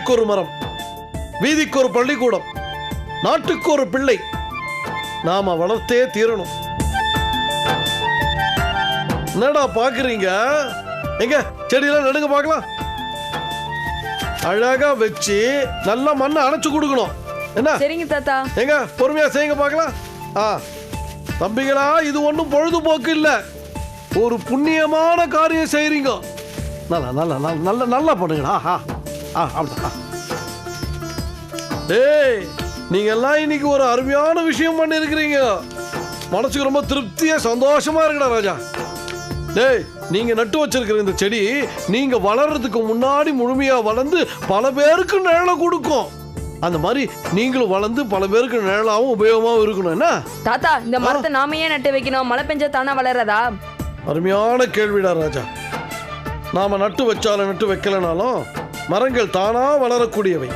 தெருவுக்கு ஒரு மரம், வீதிக்கு ஒரு பள்ளிக்கூடம், நாட்டுக்கு ஒரு பிள்ளை நாம வளர்த்தே தீரணும். என்னடா பாக்குறீங்க? எங்க செடியெல்லாம் நடுங்க பார்க்கலாம். அழகா வச்சு நல்லா மண்ணை அணைச்சு கொடுக்கணும். என்ன? சரிங்க தாத்தா. எங்க பொறுமையா செய்யுங்க பார்க்கலாம். தம்பிகளா, இது ஒன்றும் பொழுதுபோக்கு இல்ல, ஒரு புண்ணியமான காரியம் செய்றீங்க. நல்லா நல்லா நல்லா நல்லா பண்ணுங்கடா. டேய், நீங்க எல்லாம் இன்னைக்கு ஒரு அருமையான விஷயம் பண்ணி இருக்கிறீங்க. மனசுக்கு ரொம்ப திருப்தியா சந்தோஷமா இருக்குடா ராஜா. டேய், நீங்க நட்டு வச்சிருக்கிற இந்த செடி நீங்க வளர்றதுக்கு முன்னாடி முழுமையா வளர்ந்து பல பேருக்கு நிழலை கொடுக்கும். அந்த மாதிரி நீங்களும் வளர்ந்து பல பேருக்கு நிழலாவும் உபயோகமாவும் இருக்கணும். என்ன தாத்தா, இந்த மரத்தை நாம ஏன் நட்டு வைக்கணும்? மழை பெஞ்சா தானா வளர்றதா? அருமையான கேள்விடா ராஜா. நாம நட்டு வச்சாலும் நட்டு வைக்கலனாலும் மரங்கள் தானா வளரக்கூடியவை.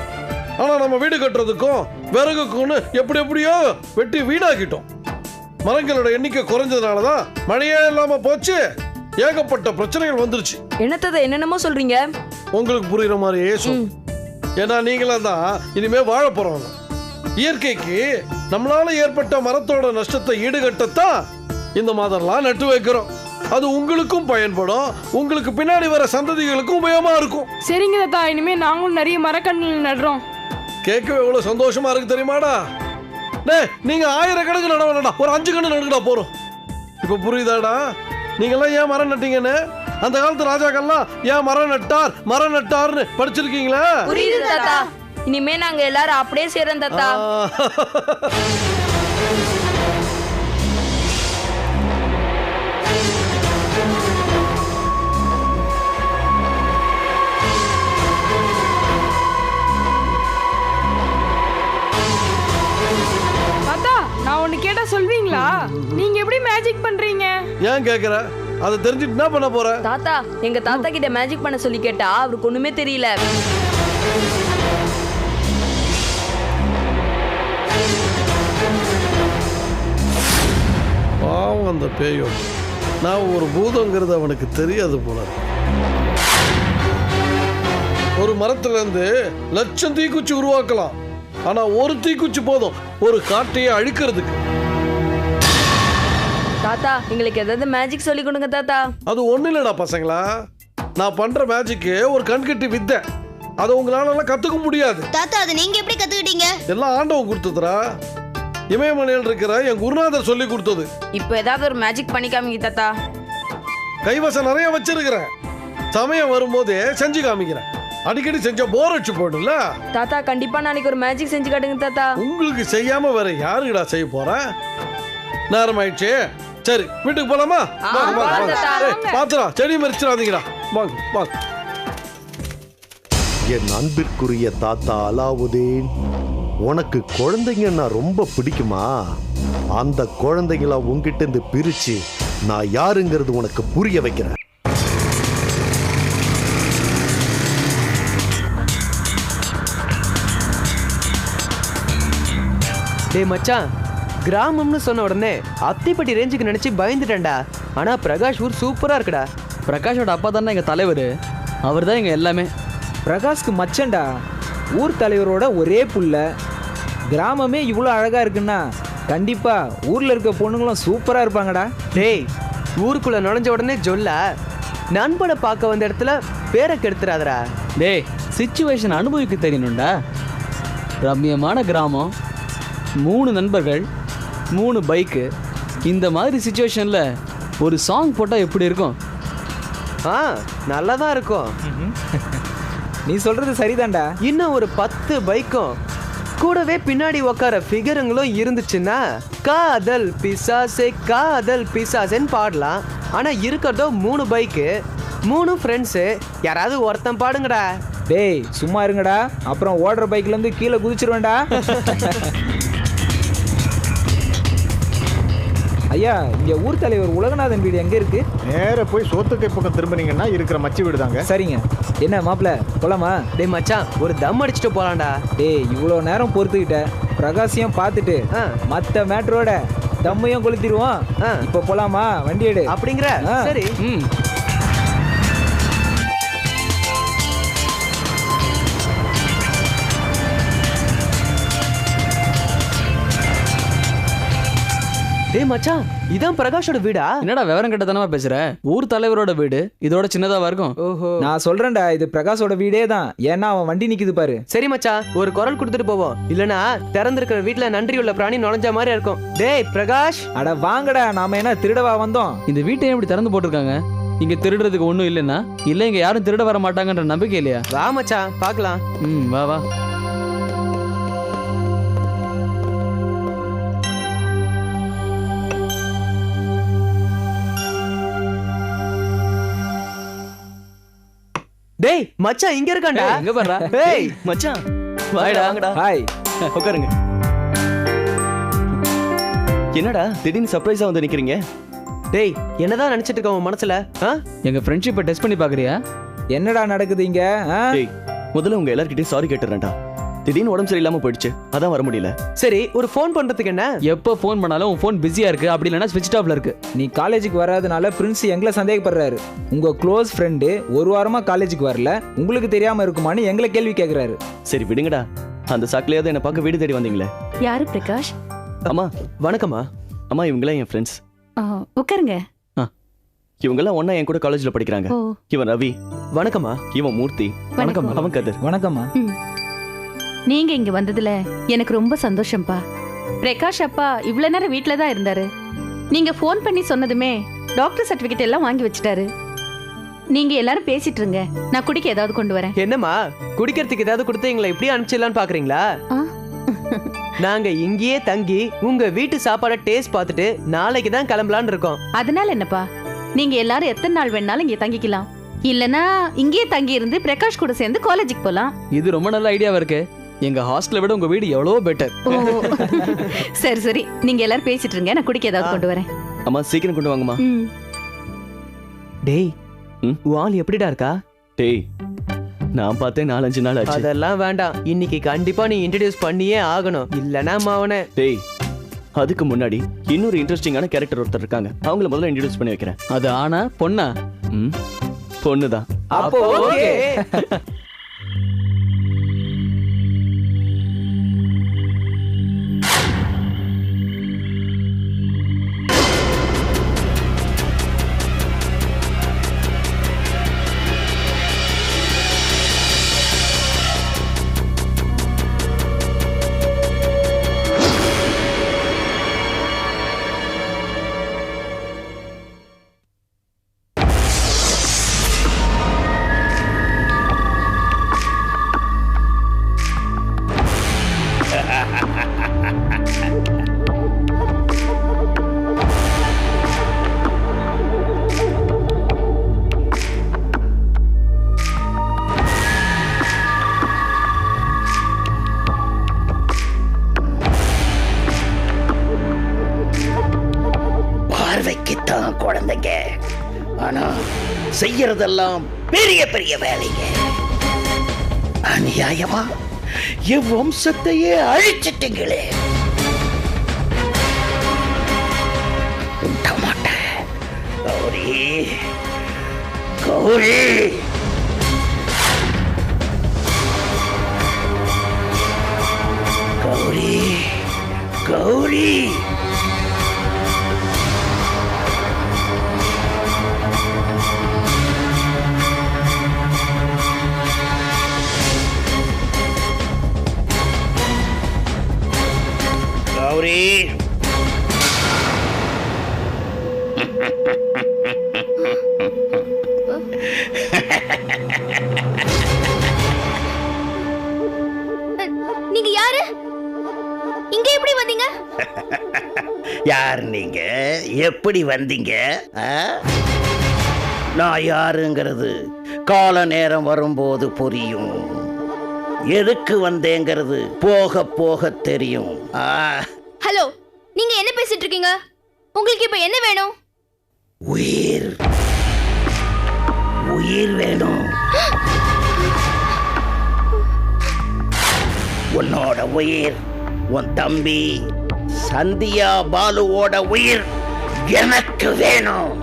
ஆனா நம்ம வீடு கட்டுறதுக்கும் விறகுக்குன்னு எப்படியோ வெட்டி வீடாக்கிட்டோம். மரங்களோட எண்ணிக்கை குறைஞ்சதுனாலதான் மழையே இல்லாம போச்சு, ஏகப்பட்ட பிரச்சனைகள் வந்துருச்சு. என்னத்தத என்னென்னமோ சொல்றீங்க? உங்களுக்கு புரியுற மாதிரியே சொல். ஏன்னா நீங்களாம் தான் இனிமே வாழ போறோம். இயற்கைக்கு நம்மளால ஏற்பட்ட மரத்தோட நஷ்டத்தை ஈடுகட்டத்தான் இந்த மாதிரிலாம் நட்டு வைக்கிறோம். அது உங்களுக்கும் பயன்படும், உங்களுக்கு பின்னாடி வர சந்ததிகளுக்கும் உபயோகமா இருக்கும். சரிங்க தாத்தா, இனிமே நாங்களும் நிறைய மரக்கன்று நடுறோம். கேட்கவே எவ்வளவு சந்தோஷமா இருக்கு தெரியுமாடா? நீங்க 1000 கணக்கு நட வேணாடா, ஒரு 5 கணக்கு நடுங்கடா போறோம். இப்ப புரியுதாடா நீங்கெல்லாம் ஏன் மரம் நட்டீங்கன்னு? அந்த காலத்து ராஜாக்கள்லாம் ஏன் மரம் நட்டார்னு படிச்சிருக்கீங்களா? புரியுது தாத்தா. இனிமே நாங்க எல்லாரும் அப்படியே செய்றோம் தாத்தா. தாத்தா, நான் ஒன்னு கேட்டா சொல்வீங்களா? நீங்க எப்படி மேஜிக் பண்றீங்க? ஏன் கேக்குற? அதை தெரிஞ்சுட்டு என்ன பண்ண போற? தாத்தா, எங்க தாத்தா கிட்ட மேஜிக் பண்ண சொல்லி கேட்டா அவருக்கு ஒண்ணுமே தெரியல. பாவம் அந்த பேயோ, நான் ஒரு பூதங்கிறது அவனுக்கு தெரியாது போல. ஒரு மரத்துல இருந்து லட்சம் தீக்குச்சி உருவாக்கலாம், ஆனா ஒரு தீக்குச்சி போதும் ஒரு காட்டையே அழிக்கிறதுக்கு. தாத்தா, எங்களுக்கு ஏதாவது மேஜிக் சொல்லி கொடுங்க தாத்தா. அது ஒண்ணு இல்லடா பசங்களா, நான் பண்ற மேஜிக்கு ஒரு கண்கட்டி வித்தை. அதை உங்களால கத்துக்க முடியாது. தாத்தா, அதை நீங்க எப்படி கத்துக்கிட்டீங்க? எல்லாம் ஆண்டவன் கொடுத்ததுரா. இமயமலையில் இருக்கிற என் குருநாதர் சொல்லி கொடுத்தது. இப்போ ஏதாவது ஒரு மேஜிக் பண்ணி காமிங்க தாத்தா. கைவசம் நிறைய வச்சிருக்கிறேன், சமயம் வரும்போதே செஞ்சு காமிக்கிறேன். அடிக்கடி செஞ்சா போர் அடிச்சு போயிடும்ல. தாத்தா, கண்டிப்பா நாளைக்கு ஒரு மேஜிக் செஞ்சு காட்டுங்க தாத்தா. உங்களுக்கு செய்யாம வேற யாருக்குடா செய்ய போறேன்? நேரம் ஆயிடுச்சு, சரி வீட்டுக்கு போலாமா? பாத்துடா, செடி மறிச்சிடாதீங்கடா. வாங்க வாங்க. என் அன்பிற்குரிய தாத்தா அலாவுதீன், உனக்கு குழந்தைங்கன்னா ரொம்ப பிடிக்குமா? அந்த குழந்தைங்கள உங்ககிட்ட இருந்து பிரிச்சு நான் யாருங்கிறது உனக்கு புரிய வைக்கிறேன். டேய் மச்சான், கிராமம்னு சொன்ன உடனே அத்திப்பட்டி ரேஞ்சுக்கு நினைச்சு பயந்துட்டேன்டா. ஆனா பிரகாஷ் ஊர் சூப்பரா இருக்குடா. பிரகாஷோட அப்பா தானே எங்க தலைவர், அவர் தான் எங்க எல்லாமே. பிரகாஷ்க்கு மச்சண்டா, ஊர் தலைவரோட ஒரே புள்ள. கிராமமே இவ்வளோ அழகா இருக்குன்னா கண்டிப்பா ஊர்ல இருக்க பொண்ணுங்களும் சூப்பரா இருப்பாங்கடா. டேய், ஊருக்குள்ள நுழைஞ்ச உடனே சொல்ல நண்பனை பார்க்க வந்த இடத்துல பேரை கெடுத்துறாதடா. டேய், சிச்சுவேஷன் அனுபவிக்க தெரியணும்டா. ரம்மியமான கிராமம், 3 நண்பர்கள், 3 பைக்கு. இந்த மாதிரி சிச்சுவேஷனில் ஒரு சாங் போட்டால் எப்படி இருக்கும்? நல்லா தான் இருக்கும். நீ சொல்றது சரிதான்டா. இன்னும் ஒரு 10 பைக்கும் கூடவே பின்னாடி உட்கார ஃபிகருங்களும் இருந்துச்சுன்னா காதல் பிசாசேன்னு பாடலாம். ஆனா இருக்கிறதோ 3 பைக்கு, 3 ஃப்ரெண்ட்ஸு. யாராவது ஒருத்தன் பாடுங்கடா. டேய் சும்மா இருங்கடா, அப்புறம் ஓடுற பைக்ல இருந்து கீழே குதிச்சிருவேன்டா. ஐயா, இங்க ஊர் தலைவர் உலகநாதன் வீடு எங்க இருக்கு? நேர போய் சோத்துக்கை பக்கம் திரும்பினீங்கன்னா இருக்கிற மச்சி வீடு தாங்க. சரிங்க. என்ன மாப்பிள்ள, போலாமா? டேய் மச்சான், ஒரு தம் அடிச்சுட்டு போலாம்டா. டேய், இவ்வளோ நேரம் பொறுத்துக்கிட்ட, பிரகாசியம் பார்த்துட்டு மற்ற மேட்டரோட தம்மையும் கொளுத்திடுவோம். இப்போ போலாமா? வண்டி எடு. அப்படிங்கிற? சரி. டேய் மச்சான், இதான் பிரகாஷோட வீடா? என்னடா விவரம் கட்டத்தனமா பேசுற? ஊர் தலைவரோட வீடு இதோட சின்னதாவா இருக்கும். ஓஹோ. நான் சொல்றேன்டா, இது பிரகாஷோட வீடே தான். ஏன்னா அவன் வண்டி நிக்குது பாரு. சரி மச்சான், ஒரு குரல் கொடுத்துட்டு போவோம். இல்லனா திறந்திருக்கிற வீட்ல நன்றி உள்ள பிராணி நுழைஞ்ச மாதிரி இருக்கும். டேய் பிரகாஷ். அட வாங்கடா, நாம என்ன திருடவா வந்தோம்? இந்த வீட்டை எப்படி திறந்து போட்டிருக்காங்க? இங்க திருடுறதுக்கு ஒண்ணும் இல்லைன்னா இல்ல இங்க யாரும் திருட வர மாட்டாங்கன்ற நம்பிக்கை இல்லையா? வா மச்சான் பார்க்கலாம். வா வா. டேய் மச்சான் இங்க இருக்கான்டா. எங்க பாருடா. டேய் மச்சான் வாடா. வாங்கடா. ஹாய். உட்காருங்க. என்னடா திடீர்னு சர்ப்ரைஸா வந்து நிக்கிறீங்க? டேய் என்னதான் நினைச்சிட்டு இருக்க உன் மனசுல? எங்க ஃப்ரெண்ட்ஷிப்பை டெஸ்ட் பண்ணி பாக்குறியா? என்னடா நடக்குது இங்க? டேய் முதல்ல உங்க எல்லார்கிட்டயும் சாரி கேட்டுறேன்டா. திடீர்னு உடம்பு சரியில்லாம போயிடுச்சு, அதான் வர முடியல. சரி ஒரு ஃபோன் பண்றதுக்கு என்ன? எப்போ ஃபோன் பண்ணாலும் உன் ஃபோன் பிஸியா இருக்கு, அப்படி இல்லைன்னா ஸ்விட்ச் ஆஃப்ல இருக்கு. நீ காலேஜுக்கு வராதனால பிரின்ஸ் எங்களை சந்தேகப்படுறாரு. உங்க க்ளோஸ் ஃப்ரெண்டு ஒரு வாரமா காலேஜுக்கு வரல, உங்களுக்கு தெரியாம இருக்குமான்னு எங்களை கேள்வி கேட்கிறாரு. சரி விடுங்கடா. அந்த சாக்கிலையாவது என்ன பார்க்க வீடு தேடி வந்தீங்களே. யாரு பிரகாஷ்? அம்மா வணக்கம்மா. அம்மா இவங்களாம் என் ஃப்ரெண்ட்ஸ். உட்காருங்க. இவங்கெல்லாம் ஒண்ணா என் கூட காலேஜ்ல படிக்கிறாங்க. ஓ. இவன் ரவி. வணக்கம்மா. இவன் மூர்த்தி. வணக்கம். அவன் கதிர். வணக்கம்மா. நீங்க இங்க வந்ததுல எனக்கு ரொம்ப சந்தோஷம்ப்பா. பிரகாஷ் அப்பா இவ்வளவு நேரம் வீட்ல தான் இருந்தாரு. நீங்க ஃபோன் பண்ணி சொன்னதுமே டாக்டர் சர்டிபிகேட் எல்லாம் வாங்கி வச்சுட்டாரு. நீங்க எல்லாரும் பேசிட்டு இருங்க, நான் குடிக்க ஏதாவது கொண்டு வரேன். என்னம்மா குடிக்கிறதுக்கு ஏதாவது கொடுத்து எங்களை இப்படி அனுப்பிச்சிடலான்னு பாக்குறீங்களா? நாங்க இங்கேயே தங்கி உங்க வீட்டு சாப்பாட டேஸ்ட் பார்த்துட்டு நாளைக்கு தான் கிளம்பலான்னு இருக்கோம். அதனால என்னப்பா, நீங்க எல்லாரும் எத்தனை நாள் வேணாலும் இங்க தங்கிக்கலாம். இல்லனா இங்கேயே தங்கி இருந்து பிரகாஷ் கூட சேர்ந்து காலேஜுக்கு போலாம். இது ரொம்ப நல்ல ஐடியாவா இருக்கு. எங்க ஹாஸ்டலை விட உங்க வீடு எவ்வளவோ பெட்டர். சரி சரி, நீங்க எல்லாரும் பேசிட்டு இருங்க, நான் குடிக்க ஏதாவது கொண்டு வரேன். அம்மா சீக்கிரம் கொண்டு வாங்கம்மா. டேய் வால் எப்படிடா இருக்கா? டேய் நான் பார்த்தேன் 4-5 நாள் ஆச்சு. அதெல்லாம் வேண்டாம், இன்னைக்கு கண்டிப்பா நீ இன்ட்ரோடியூஸ் பண்ணியே ஆகணும். இல்லனா மாவனே. டேய் அதுக்கு முன்னாடி இன்னொரு இன்ட்ரெஸ்டிங்கான கேரக்டர் ஒருத்தர் இருக்காங்க, அவங்கள முதல்ல இன்ட்ரோடியூஸ் பண்ணி வைக்கிறேன். அது ஆனா பொண்ணா? பொண்ணுதான். அப்போ ஓகே. பார்வைக்குத்தான் குழந்தைங்க, ஆனா செய்யறதெல்லாம் பெரிய பெரிய வேலைங்க. அநியாயமா என் வம்சத்தையே அழிச்சிட்டீங்களே. விட மாட்டேன். கௌரி கௌரி கௌரி கௌரி கௌரி நீங்க யாரு? இங்க எப்படி வந்தீங்க? யார் நீங்க? எப்படி வந்தீங்க? நான் யாருங்கிறது கால நேரம் வரும்போது புரியும். எதுக்கு வந்தேங்கிறது போக போக தெரியும். ஹலோ, நீங்க என்ன பேசிட்டு இருக்கீங்க? உங்களுக்கு இப்ப என்ன வேணும்? உயிர் உயிர் வேணும். உன்னோட உயிர், உன் தம்பி சந்தியா பாலுவோட உயிர் எனக்கு வேணும்.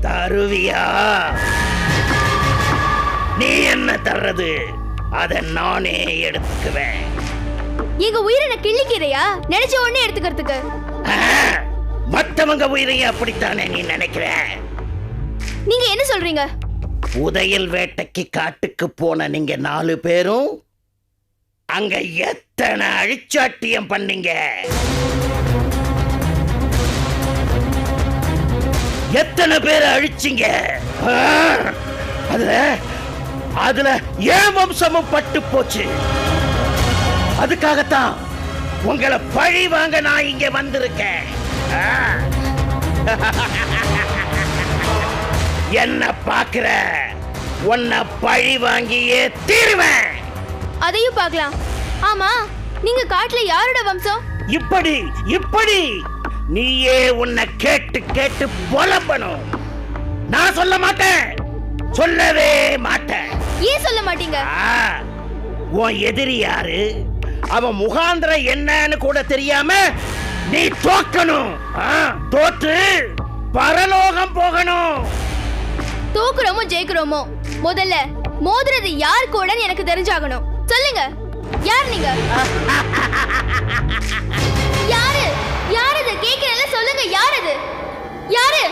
தருவியா? நீ என்ன தர்றது? அதை நானே எடுத்துக்குவேன். எங்க உயிரை கிள்ளிக்கிறையா நினைச்ச உடனே எடுத்துக்கிறதுக்கு? மத்தவங்க உயிரையும் அப்படித்தானே நீ நினைக்கிற? நீங்க என்ன சொல்றீங்க? புதையல் வேட்டைக்கு காட்டுக்கு போன நீங்க 4 பேரும் அங்க எத்தனை அழிச்சாட்டியம் பண்ணீங்க? எத்தனை பேரை அழிச்சிங்க? அதுல ஏன் வம்சமும் பட்டு போச்சு. அதுக்காகத்தான் உங்களை பழி வாங்க நான் இங்க வந்திருக்கேன். என்ன பாக்குற? உன்னை பழி வாங்கியே தீருவேன். அதையும் பார்க்கலாம். ஆமா, நீங்க காட்டுல யாரோட வம்சம்? இப்படி நீயே உன்னை கேட்டு கேட்டு புலம்பணும். நான் சொல்ல மாட்டேன், சொல்லவே மாட்டேன். ஏன் சொல்ல மாட்டீங்க? உன் எதிரி யாரு, அவன் முகாந்திரம் என்னன்னு கூட தெரியாம நீ தோக்கணும். தோத்து பரலோகம் போகணும். தோக்குறோமோ ஜெயிக்கிறோமோ முதல்ல மோதுறது யார் கூட எனக்கு தெரிஞ்சாகணும். சொல்லுங்க, யார் நீங்க? யாரு யாரு இது கேக்குறல? சொல்லுங்க, யார் இது? யாரு?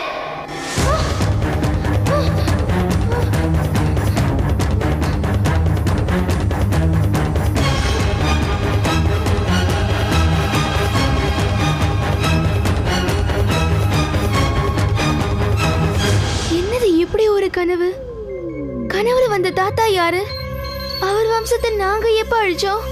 என்னது இப்படி ஒரு கனவு? கனவுல வந்த தாத்தா யாரு? அவர் வம்சத்தை நாங்க எப்ப அழிச்சோம்?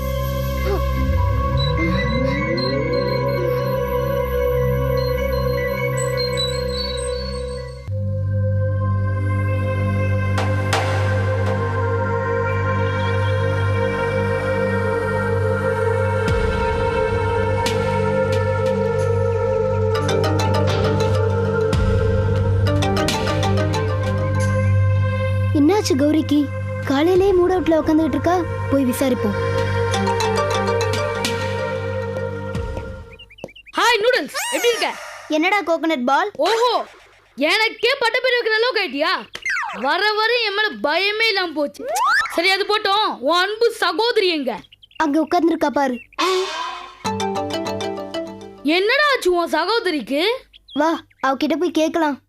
என்னாச்சு கௌரிக்கு? காலையிலே மூட் அவுட்ல உட்காந்துட்டு இருக்கா. போய் விசாரிப்போம். ஹாய் நூடுல்ஸ், எப்படி இருக்க? என்னடா கோகனட் பால்? ஓஹோ, எனக்கே பட்ட பேர் வைக்கிற அளவுக்கு ஆயிட்டியா? வர வர என் மேல பயமே இல்லாம போச்சு. சரி, அது போட்டோம். உன் அன்பு சகோதரி எங்க? அங்க உட்கார்ந்துருக்கா பாரு. என்னடா ஆச்சு உன் சகோதரிக்கு? வா, அவகிட்ட போய் கேட்கலாம்.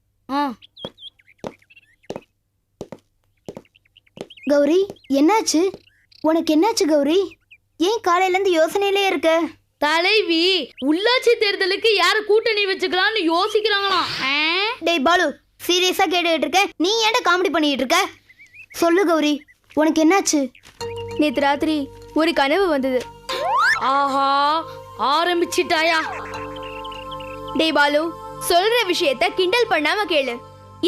கௌரி, என்னாச்சு? உனக்கு என்னாச்சு கௌரி? ஏன் காலையில இருந்து யோசனையிலே இருக்க? தலைவி உள்ளாட்சி தேர்தலுக்கு யார கூட்டணி வச்சுக்கலாம்னு யோசிக்கிறாங்களாம். டேய் பாலு, சீரியஸா கேட்டுட்டு இருக்க? நீ ஏன்டா காமெடி பண்ணிட்டு இருக்க? சொல்லு கௌரி, உனக்கு என்னாச்சு? நேத்து ராத்திரி ஒரு கனவு வந்தது. ஆஹா, ஆரம்பிச்சிட்டாயா? டேய் பாலு, சொல்ற விஷயத்த கிண்டல் பண்ணாம கேளு.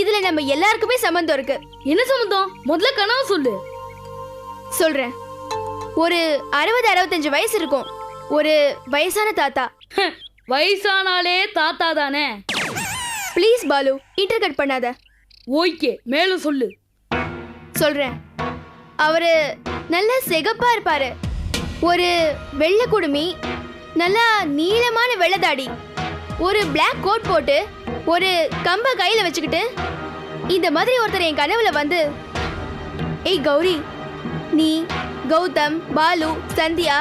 இதுல நம்ம எல்லாருக்குமே சம்பந்தம் இருக்கு. என்ன சம்பந்தம்? முதல்ல கனவு சொல்லு. சொல்றேன். ஒரு 60-65 வயசு இருக்கும். ஒரு வயசான தாத்தா. வயசானாலே தாத்தா தானே? ப்ளீஸ் பாலு, இன்டர்கட் பண்ணாத. ஓகே, மேலும் சொல்லு. சொல்றேன். அவரு நல்ல சிகப்பா இருப்பாரு. ஒரு வெள்ளை குடுமி, நல்லா நீளமான வெள்ளதாடி, ஒரு பிளாக் கோட் போட்டு ஒரு கம்ப கையில வச்சுக்கிட்டு இந்த மாதிரி ஒருத்தர் என் கனவுல வந்து, ஏய் கௌரி, நீ, கௌதம், பாலு, சந்தியா,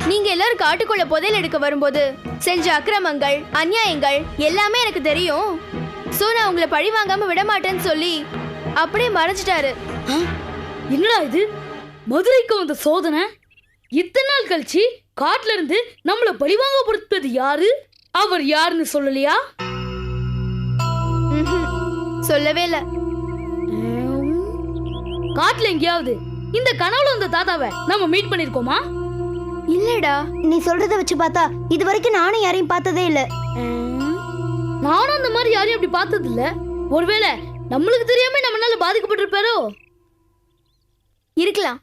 நீங்க எல்லாரும் காட்டுக்குள்ள புதையல் எடுக்க வரும்போது செஞ்ச அக்கிரமங்கள், அநியாயங்கள் எல்லாமே எனக்கு தெரியும். சோ நான் உங்களை பழி வாங்காம விட மாட்டேன்னு சொல்லி அப்படியே மறைச்சிட்டாரு. என்னடா இது? மதுரைக்கு வந்த சோதனை இத்தனை நாள் கழிச்சு காட்டுல இருந்து நம்மள பழி வாங்க பொறுத்தது யாரு? அவர் யாருன்னு சொல்லலையா? சொல்லவே இல்ல. காட்டுல எங்கேயாவது இந்த கனவுல வந்த தாத்தாவை நம்ம மீட் பண்ணிருக்கோமா? இல்லடா, நீ சொல்றத வச்சு பார்த்தா இது வரைக்கும் நானும் யாரையும் பார்த்ததே இல்ல. நானும் அந்த மாதிரி யாரையும் அப்படி பார்த்தது இல்ல. ஒருவேளை நம்மளுக்கு தெரியாம நம்மளால பாதிக்கப்பட்டிருப்பாரோ? இருக்கலாம்.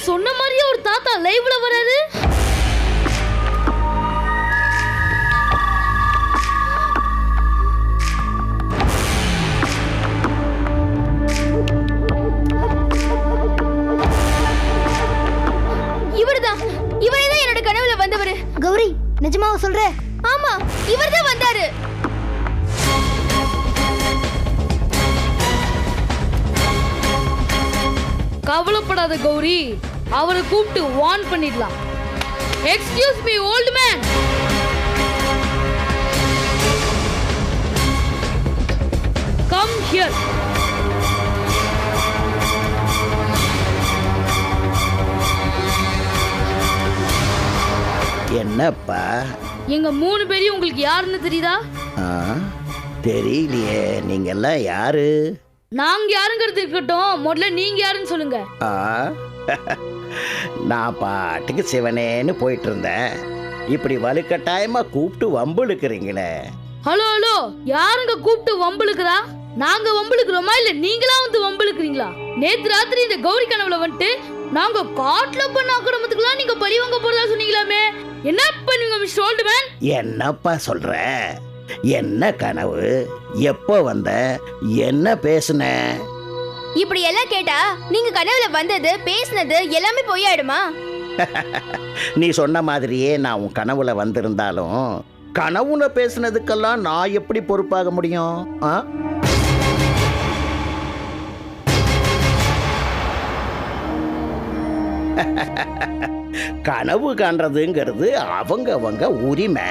சொன்ன மாதிரியே ஒரு தாத்தா லைவ்ல வராரு. நிஜமாவா சொல்ற? ஆமா, இவர்தான் வந்தாரு. கவலைப்படாத கௌரி, அவரை கூப்பிட்டு வார்ன் பண்ணிடலாம். Excuse me old man. Come here. என்னப்பா? எங்க 3 பேரையும் உங்களுக்கு யாருன்னு தெரியுதா? தெரியலையே. நீங்க எல்லாம் யாரு? நாங்க யாருங்கிறது இருக்கட்டும், முதல்ல நீங்க யாருன்னு சொல்லுங்க. நான் பாட்டுக்கு சிவனேன்னு போயிட்டு இருந்தேன். இப்படி வலுக்கட்டாயமா கூப்பிட்டு வம்புழுக்கிறீங்களே. ஹலோ ஹலோ, யாருங்க கூப்பிட்டு வம்புழுக்கிறா? நாங்க வம்புழுக்கிறோமா இல்ல நீங்களா வந்து வம்புழுக்கிறீங்களா? நேத்து ராத்திரி இந்த கௌரி கனவுல வந்துட்டு நாங்க காட்டுல பண்ண அக்கிரமத்துக்குலாம் நீங்க பழி வாங்க போறதா சொன்னீங்களாமே, என்ன பண்ணுவீங்க மிஸ்டர் ஓல்ட் மேன்? என்னப்பா சொல்ற? என்ன கனவு? எப்போ வந்த? என்ன பேசுன? இப்படி எல்லாம் கேட்டா நீங்க கனவுல வந்தது பேசினது எல்லாமே பொய்யாயிடுமா? நீ சொன்ன மாதிரியே நான் உன் கனவுல வந்திருந்தாலும் கனவுல பேசுனதுக்கெல்லாம் நான் எப்படி பொறுப்பாக முடியும்? கனவு காண்றதுங்கிறது அவங்க உரிமை.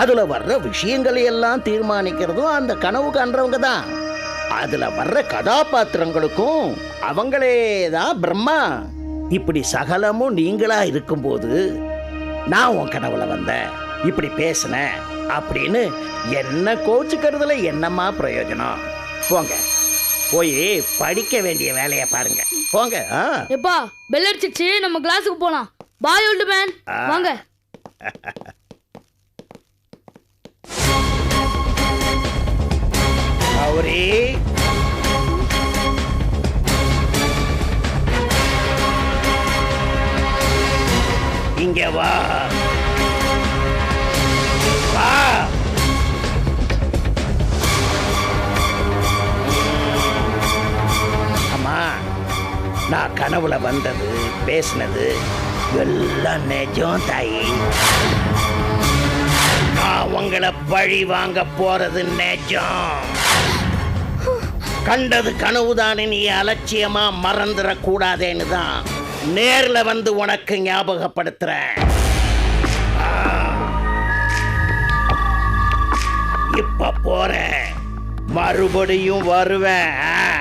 அதுல வர்ற விஷயங்களை எல்லாம் தீர்மானிக்கிறதும் அந்த கனவு காண்றவங்க தான். அதுல வர்ற கதாபாத்திரங்களுக்கும் அவங்களே தான் பிரம்மா. இப்படி சகலமும் நீங்களா இருக்கும்போது நான் உன் கனவுல வந்தேன், இப்படி பேசினேன் அப்படின்னு என்ன கோச்சுக்கிறதுல என்னம்மா பிரயோஜனம்? போங்க, போய் படிக்க வேண்டிய வேலையை பாருங்க. போங்க. எப்பா பெல் அடிச்சிச்சு, நம்ம கிளாஸுக்கு போலாம். பாய் ஓல்ட் மேன், வாங்க. கௌரி, இங்க வா. வா. அம்மா, நான் கனவுல வந்தது பேசினது எல்லாம் நிஜம் தாயி. நான் உங்களை பழி வாங்க போறது நிஜம். கண்டது கனவுதானே நீ அலட்சியமா மறந்துடக்கூடாதேன்னு தான் நேர்ல வந்து உனக்கு ஞாபகப்படுத்துறேன். இப்ப போறேன், மறுபடியும் வருவேன்.